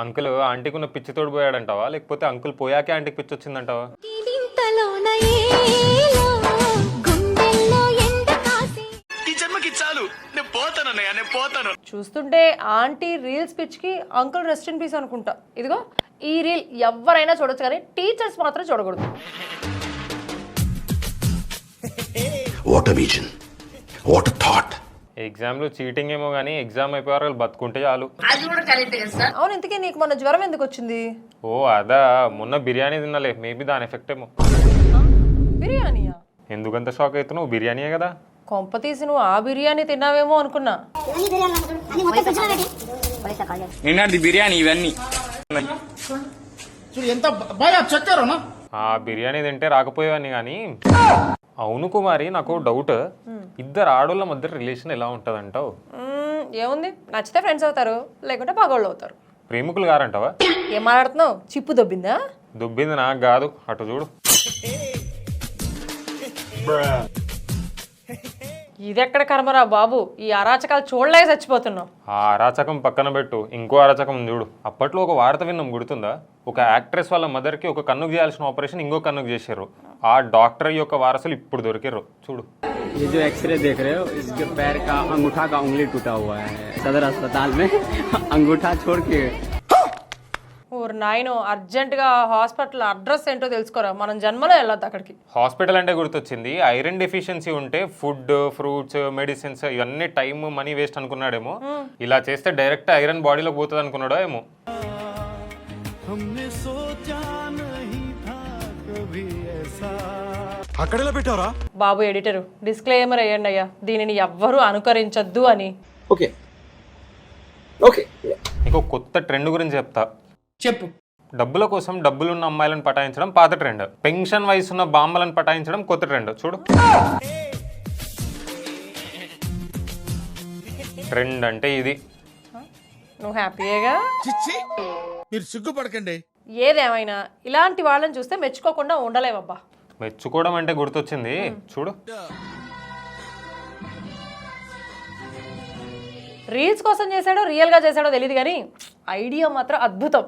Uncle ఆంటీకున్న పిచ్చి తోడు పోయాడంటావా లేకపోతే అంకుల్ పోయాకే ఆంటీకి పిచ్చి వచ్చిందంటావా? చూస్తుంటే ఆంటీ రీల్స్ పిచ్చికి అంకుల్ రెస్ట్ ఇన్ పీస్ అనుకుంటా. ఇదిగో ఈ రీల్ ఎవరైనా చూడొచ్చు కానీ టీచర్స్ మాత్రం చూడకూడదు. What a vision, what a thought. ఎగ్జామ్లో చీటింగ్ ఏమో కానీ ఎగ్జామ్ అయిపోయారు వాళ్ళు బతుకుంటే చాలు. అవును, ఇంతకీ నీకు మొన్న జ్వరం ఎందుకు వచ్చింది? ఓ అదా, మొన్న బిర్యానీ తినలే, మేబీ దాని ఎఫెక్ట్ ఏమో. బిర్యానీయా? ఎందుకంత షాక్ అవుతున్నావు? బిర్యానీయే కదా. కొంప తీసి నువ్వు ఆ బిర్యానీ తిన్నావేమో అనుకున్నా. నిన్నటి బిర్యానీ ఇవన్నీ ఆ బిర్యానీ తింటే రాకపోయేవాన్ని కానీ. అవును కుమారి, నాకు డౌట్, ఇద్దరు ఆడోళ్ళ మధ్య రిలేషన్ ఎలా ఉంటుంది అంటావు? ఏముంది, నచ్చితే ఫ్రెండ్స్ అవుతారు, లేకుంటే పగోళ్ళు అవుతారు. ప్రేమికులు గారంటావా? ఏం మాట్లాడుతున్నావు? చిప్పు దొబ్బిందా? దుబ్బింది నాకు కాదు, అటు చూడు. ఇదెక్కడ కర్మరా బాబు, ఈ అరాచకాలు చూడలేక చచ్చిపోతున్నావు. ఆ అరాచకం పక్కన పెట్టు, ఇంకో అరాచకం ఉంది చూడు. అప్పట్లో ఒక వార్త విన్నాం, గుర్తుందా? ఒక యాక్ట్రెస్ వాళ్ళ మదర్కి ఒక కన్నుకు చేయాల్సిన ఆపరేషన్ ఇంకో కన్నుకు చేశారు. ఆ డాక్టర్ యొక్క వారసులు ఇప్పుడు దొరికారు చూడు. ये जो एक्सरे देख रहे हो इसके पैर का अंगूठा का उंगली टूटा हुआ है सदर अस्पताल में अंगूठा छोड़ के. ఊరు నాయను, అర్జెంటుగా హాస్పిటల్ అడ్రస్ ఏంటో తెలుసుకోరా, మనం జన్మలో వెళ్ళొద్దు అక్కడికి. హాస్పిటల్ అంటే గుర్తొచ్చింది, ఐరన్ డెఫిషియన్సీ ఉంటే ఫుడ్, ఫ్రూట్స్, మెడిసిన్స్ ఇవన్నీ టైం మనీ వేస్ట్ అనుకున్నాడేమో. ఇలా చేస్తే డైరెక్ట్ ఐరన్ బాడీలోకి పోతుంది అనుకున్నాడో ఏమో. అక్కడెలా పెట్టారా బాబు ఎడిటరు, డిస్క్లైమర్ వేయండి అయ్యా, దీనిని ఎవ్వరూ అనుకరించొద్దు అని. ओके ओके ఇంకో కొత్త ట్రెండ్ గురించి చెప్తా. చెప్పు. డబ్బుల కోసం డబ్బులున్న అమ్మాయిలను పటాయించడం పాత ట్రెండ్, పెన్షన్ వయసున్న బామ్మలను పటాయించడం కొత్త ట్రెండ్. చూడు, ట్రెండ్ అంటే ఇది. నువ్వు హ్యాపీయేగా? మీరు సిగ్గుపడకండి. ఏదేమైనా ఇలాంటి వాళ్ళని చూస్తే మెచ్చుకోకుండా ఉండలేవబ్బా. మెచ్చుకోవడం అంటే గుర్తొచ్చింది, చూడు. రీల్స్ కోసం చేశాడో రియల్గా చేశాడో తెలియదు కానీ ఐడియా మాత్రం అద్భుతం.